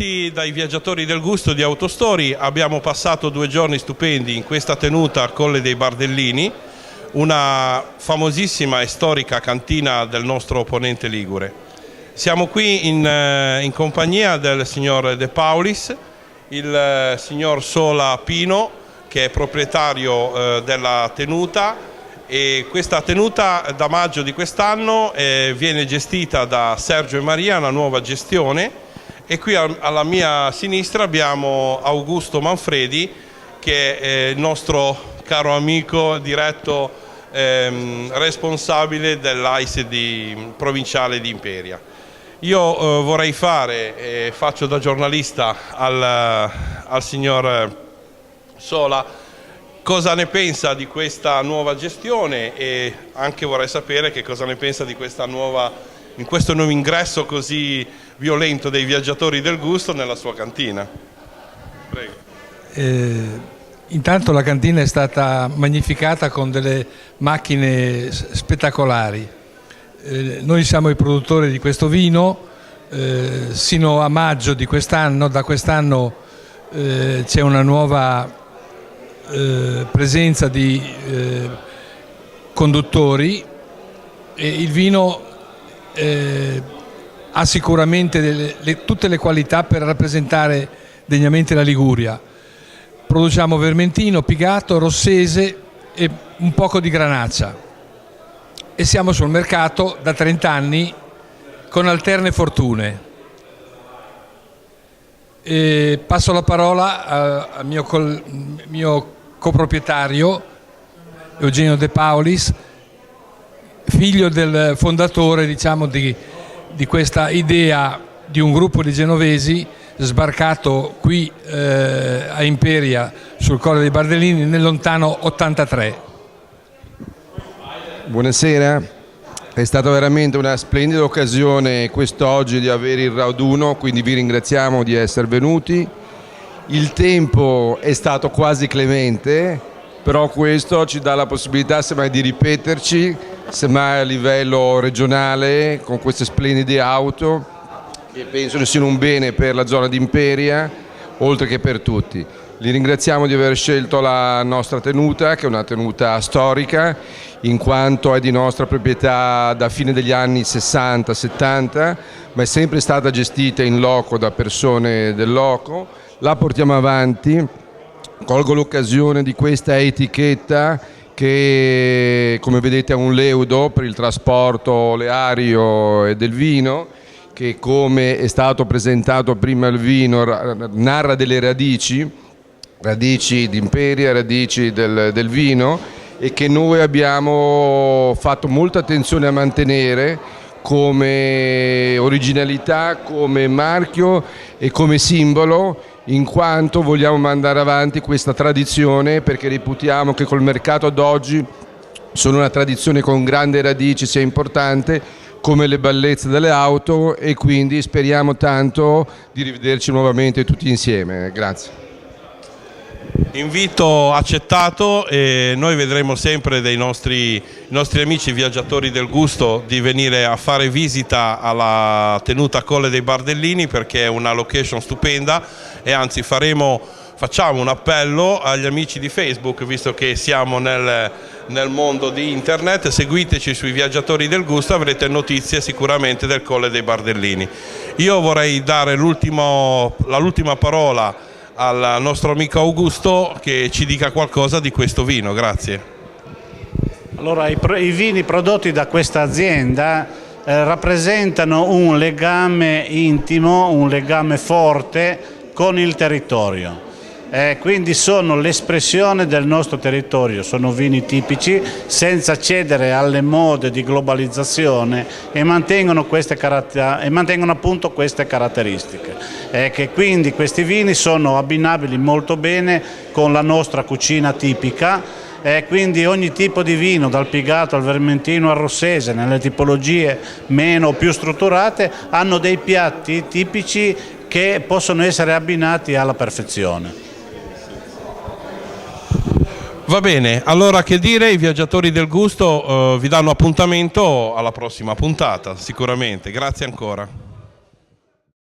Benvenuti dai viaggiatori del gusto di Autostory. Abbiamo passato 2 giorni stupendi in questa tenuta a Colle dei Bardellini, una famosissima e storica cantina del nostro ponente ligure. Siamo qui in compagnia del signor De Paulis, il signor Sola Pino, che è proprietario della tenuta, e questa tenuta da maggio di quest'anno viene gestita da Sergio e Maria, una nuova gestione. E qui alla mia sinistra abbiamo Augusto Manfredi, che è il nostro caro amico diretto responsabile dell'AISE provinciale di Imperia. Io vorrei faccio da giornalista al signor Sola cosa ne pensa di questa nuova gestione, e anche vorrei sapere che cosa ne pensa di questo nuovo ingresso così violento dei viaggiatori del gusto nella sua cantina. Prego. Intanto la cantina è stata magnificata con delle macchine spettacolari. Noi siamo i produttori di questo vino, sino a maggio di quest'anno. Da quest'anno c'è una nuova presenza di conduttori, e il vino ha sicuramente tutte le qualità per rappresentare degnamente la Liguria. Produciamo vermentino, pigato, rossese e un poco di granaccia, e siamo sul mercato da 30 anni con alterne fortune. Passo la parola al mio coproprietario Eugenio De Paulis, figlio del fondatore, diciamo, di questa idea di un gruppo di genovesi sbarcato qui a Imperia sul Colle dei Bardellini nel lontano 83. Buonasera, è stata veramente una splendida occasione quest'oggi di avere il raduno, quindi vi ringraziamo di essere venuti. Il tempo è stato quasi clemente, però questo ci dà la possibilità semmai di ripeterci, semmai a livello regionale, con queste splendide auto che penso ne siano un bene per la zona di Imperia, oltre che per tutti. Li ringraziamo di aver scelto la nostra tenuta, che è una tenuta storica, in quanto è di nostra proprietà da fine degli anni 60-70, ma è sempre stata gestita in loco da persone del loco. La portiamo avanti. Colgo l'occasione di questa etichetta che, come vedete, è un leudo per il trasporto oleario e del vino, che, come è stato presentato prima il vino, narra delle radici di Imperia, radici del vino, e che noi abbiamo fatto molta attenzione a mantenere come originalità, come marchio e come simbolo, in quanto vogliamo mandare avanti questa tradizione, perché reputiamo che col mercato d'oggi sono una tradizione con grandi radici, sia importante come le bellezze delle auto, e quindi speriamo tanto di rivederci nuovamente tutti insieme. Grazie. Invito accettato, e noi vedremo sempre i nostri amici viaggiatori del gusto di venire a fare visita alla tenuta Colle dei Bardellini, perché è una location stupenda, e anzi facciamo un appello agli amici di Facebook, visto che siamo nel mondo di internet: seguiteci sui viaggiatori del gusto, avrete notizie sicuramente del Colle dei Bardellini. Io vorrei dare l'ultima parola al nostro amico Augusto, che ci dica qualcosa di questo vino. Grazie. Allora, i vini prodotti da questa azienda rappresentano un legame intimo, un legame forte con il territorio. Quindi sono l'espressione del nostro territorio, sono vini tipici senza cedere alle mode di globalizzazione, e mantengono appunto queste caratteristiche. Che quindi questi vini sono abbinabili molto bene con la nostra cucina tipica. Quindi ogni tipo di vino, dal pigato al vermentino al rossese, nelle tipologie meno o più strutturate, hanno dei piatti tipici che possono essere abbinati alla perfezione. Va bene, allora che dire, i viaggiatori del gusto vi danno appuntamento alla prossima puntata, sicuramente. Grazie ancora.